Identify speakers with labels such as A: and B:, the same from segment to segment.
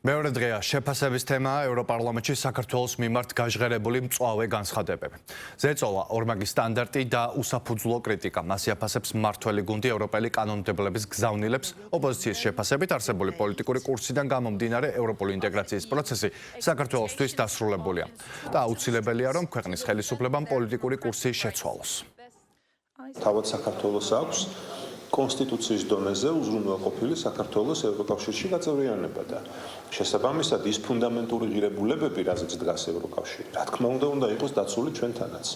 A: მეორე დღეა შეფასების თემაა ევროპარლამენტში საქართველოს მიმართ გაჟღერებული მწვავე განცხადებები. ზეწოლა, ორმაგი სტანდარტი და უსაფუძვლო კრიტიკა. მას იაფასებს მმართველი გუნდი ევროპელი კანონმდებლობის გზავნილებს. ოპოზიციის შეფასებით არსებული პოლიტიკური კურსიდან გამომდინარე ევროპული ინტეგრაციის პროცესი საქართველოსთვის დასრულებულია და აუცილებელია, რომ ქვეყნის ხელისუფლებამ პოლიტიკური კურსი შეცვალოს.
B: თავად საქართველოს აქვს კონსტიტუციის დონეზე უზრუნველყოფილი საქართველოს ევროკავშირში გაწევრიანება და შესაბამისად ის ფუნდამენტური ღირებულებები, რაზეც დგას ევროკავშირი, რა თქმა უნდა იყოს დაცული ჩვენთანაც.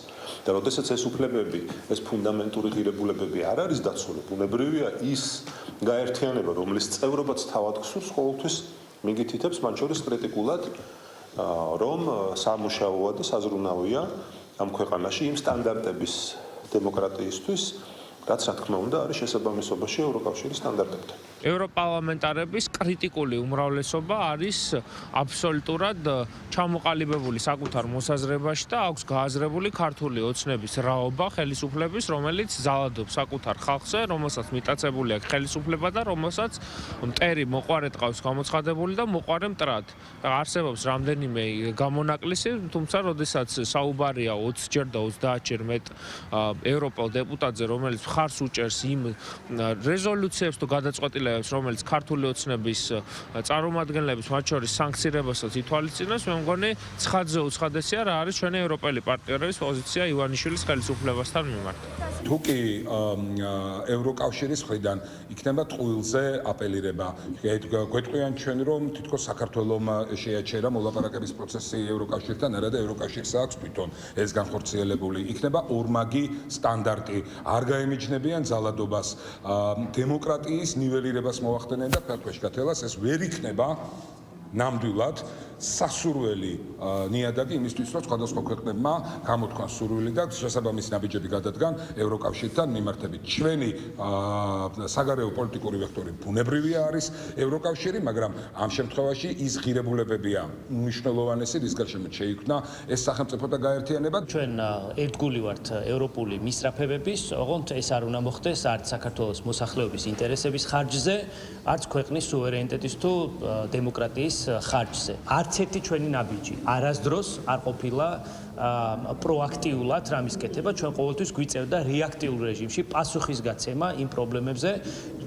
B: და როდესაც ეს უფლებები, ეს ფუნდამენტური ღირებულებები არ არის დაცული, ბუნებრივია ის გაერთიანება, რომლის წევრობაც თავად გსურს, ყოველთვის მიგითითებს მათ შორის კრიტიკულად, რომ სამუშაოა და საზრუნავია ამ ქვეყანაში იმ სტანდარტების დემოკრატიისთვის, რაც რა თქმა უნდა არის შესაბამისობაში ევროკავშირის სტანდარტებთან.
C: ევროპარლამენტარების კრიტიკული უმრავლესობა არის აბსოლუტურად ჩამოყალიბებული საკუთარ მოსაზრებაში და აქვს გააზრებული ქართული ოცნების რაობა ხელისუფლების, რომელიც ზალადობს საკუთარ ხალხზე, რომელსაც მიტაცებული აქვს ხელისუფლება და რომელსაც მტერი მოყარე ტყავს გამოცხადებული და მოყარე მტრად. არსებობს რამდენიმე გამონაკლისი, თუმცა როდესაც საუბარია 20-ჯერ და 30-ჯერ მეტ ევროპელ დეპუტატზე, რომელიც ხარს უჭერს იმ რეზოლუციებს თუ გადაწყვეტილებებს, რომელიც ქართული ოცნების წარმომადგენლების, მათ შორის სანქცირებასაც ითვალისწინებს, მე მგონი ცხადზე უცხადესია რა არის ჩვენი ევროპელი პარტნიორების პოზიცია ივანიშვილის ხელისუფლებასთან მიმართ.
D: თუ კი ევროკავშირის მხრიდან იქნება ტყუილზე აპელირება, გვეტყვიან ჩვენ, რომ თითქოს საქართველომ შეაჩერა მოლაპარაკების პროცესი ევროკავშირთან, არადა ევროკავშირს აქვს თვითონ ეს განხორციელებული. იქნება ორმაგი სტანდარტი, არ გაემიჯნებიან ძალადობას, დემოკრატიის ნიველირებას მოახდენენ და ფართვაში გათელას ეს ვერ იქნება ნამდვილად სასურველი ნიადაგი იმისთვის, რომ სხვადასხვა ქვეყნებმა გამოთქვან სურვილი და შესაბამისი ნაბიჯები გადადგან ევროკავშირთან მიმართებით. ჩვენი საგარეო პოლიტიკური ვექტორი ბუნებრივია არის ევროკავშირი, მაგრამ ამ შემთხვევაში ის ღირებულებებია უმნიშვნელოვანესი, რის გარშემო შეიქმნა ეს სახელმწიფო და გაერთიანება.
E: ჩვენ ერთგული ვართ ევროპული მისწრაფებების, ოღონდ ეს არ უნდა მოხდეს არც საქართველოს მოსახლეობის ინტერესების ხარჯზე, არც ქვეყნის სუვერენიტეტის თუ დემოკრატიის ხარჯზე. არც ერთი ჩვენი ნაბიჯი არასდროს არ ყოფილა პროაქტიულად რამის კეთება, ჩვენ ყოველთვის გვიწევდა რეაქტიულ რეჟიმში პასუხისგაცემა იმ პრობლემებზე,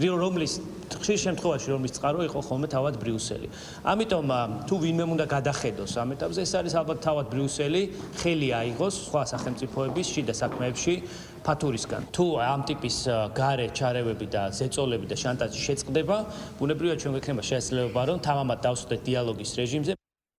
E: რომლის ხშირ შემთხვევაში რომლის წყარო იყო ხოლმე თავად ბრიუსელი. ამიტომ თუ ვინმე უნდა გადახედოს ამ ეტაპზე, ეს არის ალბათ თავად ბრიუსელი ხელი აიღოს სხვა სახელმწიფოების შიდა საქმეებში ფათურისგან. თუ ამ ტიპის გარე ჩარევები და ზეწოლები და შანტაჟი შეწყდება, ბუნებრივია ჩვენ გვექნება შესაძლებლობა, რომ თამამად დავსვდეთ დიალოგის რეჟიმზე.